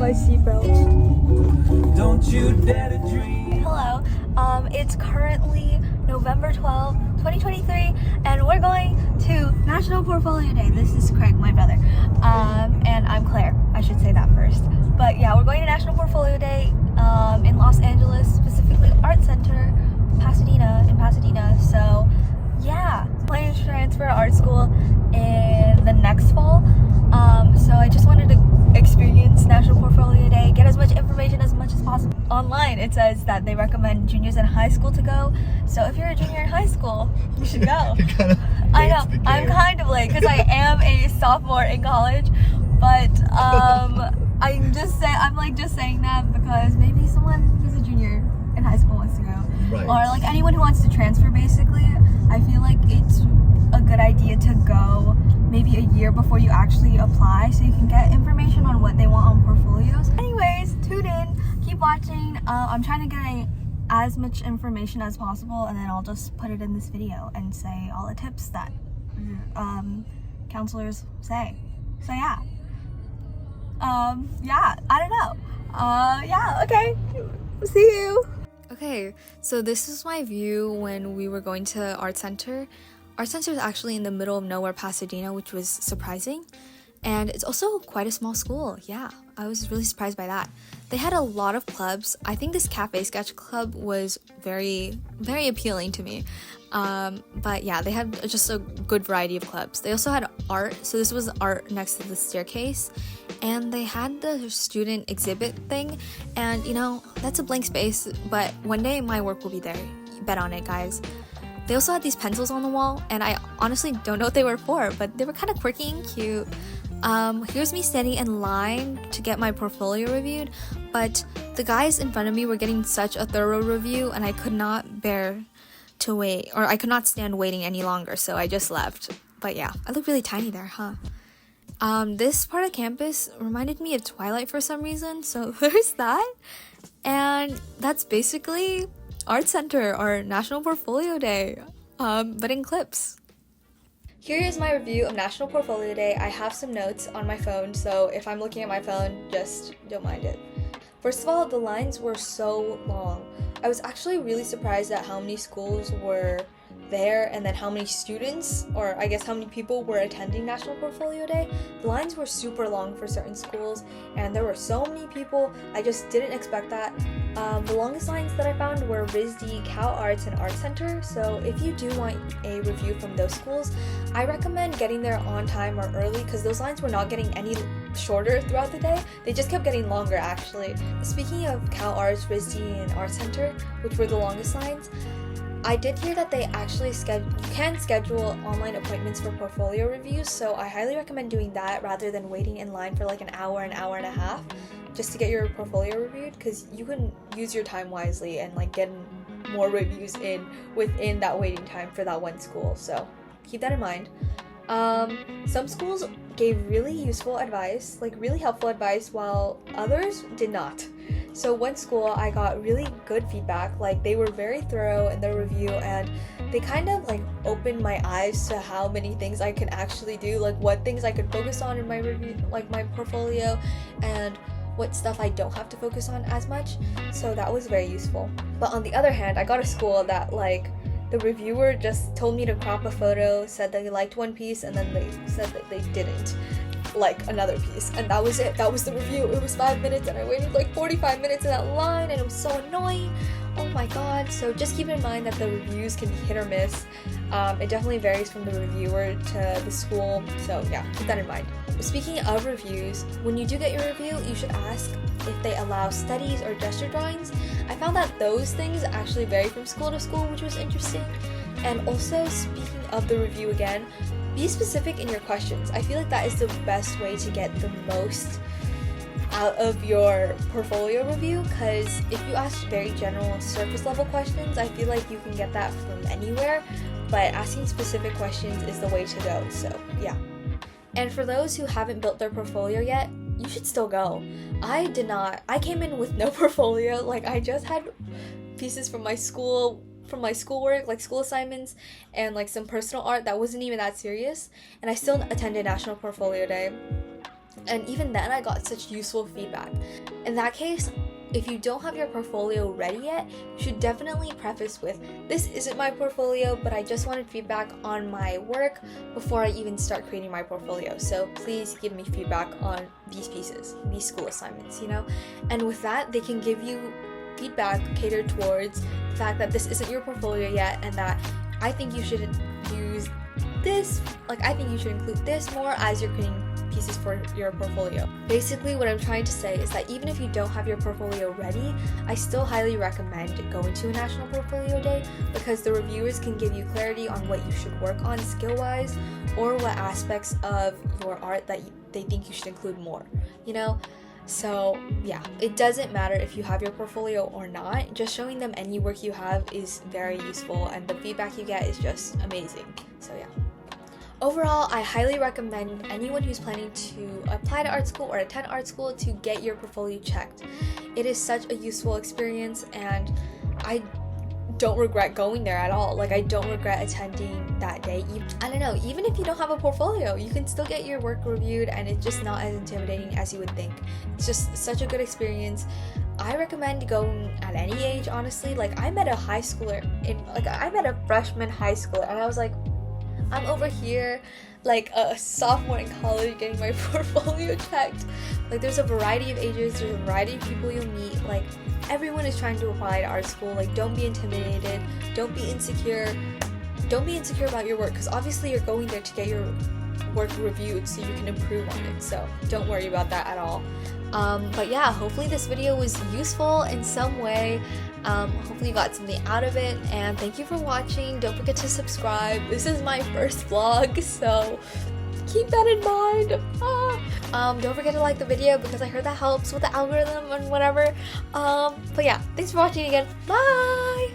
my seatbelt. Don't you dare to dream. Hello, it's currently November 12, 2023, and we're going to National Portfolio Day. This is Craig, my brother, and I'm Claire. I should say that first. But yeah, we're going to National Portfolio Day in Los Angeles, specifically ArtCenter, in Pasadena. So yeah, planning to transfer to art school in the next fall. So I just wanted to experience National Portfolio Day, get as much information as much as possible. Online it says that they recommend juniors in high school to go, so if you're a junior in high school, you should go. I know, I'm kind of late because I am a sophomore in college, but I'm just saying that because maybe someone who's a junior in high school wants to go. Right. Or like anyone who wants to transfer, basically. I feel like it's a good idea to go maybe a year before you actually apply, so you can get information on what they want on portfolios. Anyways, tune in, keep watching. I'm trying to get as much information as possible, and then I'll just put it in this video and say all the tips that counselors say. So yeah. Yeah, I don't know. Yeah, okay. See you. Okay, so this is my view when we were going to ArtCenter. ArtCenter is actually in the middle of nowhere, Pasadena, which was surprising. And it's also quite a small school. Yeah, I was really surprised by that. They had a lot of clubs. I think this cafe sketch club was very, very appealing to me. But yeah, they had just a good variety of clubs. They also had art. So this was art next to the staircase. And they had the student exhibit thing. And you know, that's a blank space. But one day my work will be there. Bet on it, guys. They also had these pencils on the wall, and I honestly don't know what they were for, but they were kind of quirky and cute. Here's me standing in line to get my portfolio reviewed, but the guys in front of me were getting such a thorough review, and I could not bear to wait, or I could not stand waiting any longer, so I just left. But yeah, I look really tiny there, huh? This part of campus reminded me of Twilight for some reason, so there's that. And that's basically ArtCenter, or National Portfolio Day, but in clips. Here is my review of National Portfolio Day. I have some notes on my phone, so if I'm looking at my phone, just don't mind it. First of all, the lines were so long. I was actually really surprised at how many schools were there, and then how many students, or I guess how many people were attending National Portfolio Day. The lines were super long for certain schools, and there were so many people. I just didn't expect that. The longest lines that I found were RISD, CalArts, and ArtCenter, so if you do want a review from those schools, I recommend getting there on time or early, because those lines were not getting any shorter throughout the day. They just kept getting longer, actually. Speaking of CalArts, RISD, and ArtCenter, which were the longest lines, I did hear that they actually can schedule online appointments for portfolio reviews, so I highly recommend doing that rather than waiting in line for like an hour and a half just to get your portfolio reviewed, because you can use your time wisely and like get more reviews in within that waiting time for that one school, so keep that in mind. Some schools gave really useful advice, like really helpful advice, while others did not. So one school, I got really good feedback, like they were very thorough in their review, and they kind of like opened my eyes to how many things I can actually do, like what things I could focus on in my review, like my portfolio, and what stuff I don't have to focus on as much. So that was very useful. But on the other hand, I got a school that like the reviewer just told me to crop a photo, said that they liked one piece, and then they said that they didn't like another piece, and that was it. That was the review. It was 5 minutes, and I waited like 45 minutes in that line, and it was so annoying. Oh my god. So just keep in mind that the reviews can be hit or miss. It definitely varies from the reviewer to the school, so yeah, keep that in mind. Speaking of reviews, when you do get your review, you should ask if they allow studies or gesture drawings. I found that those things actually vary from school to school, which was interesting. And also, speaking of the review again, be specific in your questions. I feel like that is the best way to get the most out of your portfolio review, because if you ask very general surface level questions, I feel like you can get that from anywhere, but asking specific questions is the way to go, so yeah. And for those who haven't built their portfolio yet, you should still go. I did not. I came in with no portfolio. Like, I just had pieces from my schoolwork, like school assignments, and like some personal art that wasn't even that serious, and I still attended National Portfolio Day. And even then I got such useful feedback. In that case, if you don't have your portfolio ready yet, you should definitely preface with, this isn't my portfolio, but I just wanted feedback on my work before I even start creating my portfolio. So please give me feedback on these pieces, these school assignments, you know? And with that, they can give you feedback catered towards the fact that this isn't your portfolio yet, and that I think you should use this, like I think you should include this more as you're creating pieces for your portfolio. Basically, what I'm trying to say is that even if you don't have your portfolio ready, I still highly recommend going to a National Portfolio Day, because the reviewers can give you clarity on what you should work on skill-wise, or what aspects of your art that they think you should include more, you know? So yeah, it doesn't matter if you have your portfolio or not, just showing them any work you have is very useful, and the feedback you get is just amazing. So yeah. Overall, I highly recommend anyone who's planning to apply to art school or attend art school to get your portfolio checked. It is such a useful experience, and I don't regret going there at all. Like, I don't regret attending that day. I don't know, even if you don't have a portfolio, you can still get your work reviewed, and it's just not as intimidating as you would think. It's just such a good experience. I recommend going at any age, honestly. Like, I met a high schooler I met a freshman high schooler, and I was like, I'm over here like a sophomore in college getting my portfolio checked. Like, there's a variety of ages, there's a variety of people you'll meet. Like, everyone is trying to apply to art school. Like, don't be intimidated, don't be insecure about your work, because obviously you're going there to get your work reviewed so you can improve on it, so don't worry about that at all. But yeah, hopefully this video was useful in some way. Hopefully you got something out of it, and thank you for watching. Don't forget to subscribe. This is my first vlog, so keep that in mind. Don't forget to like the video, because I heard that helps with the algorithm and whatever. But yeah, thanks for watching again. Bye!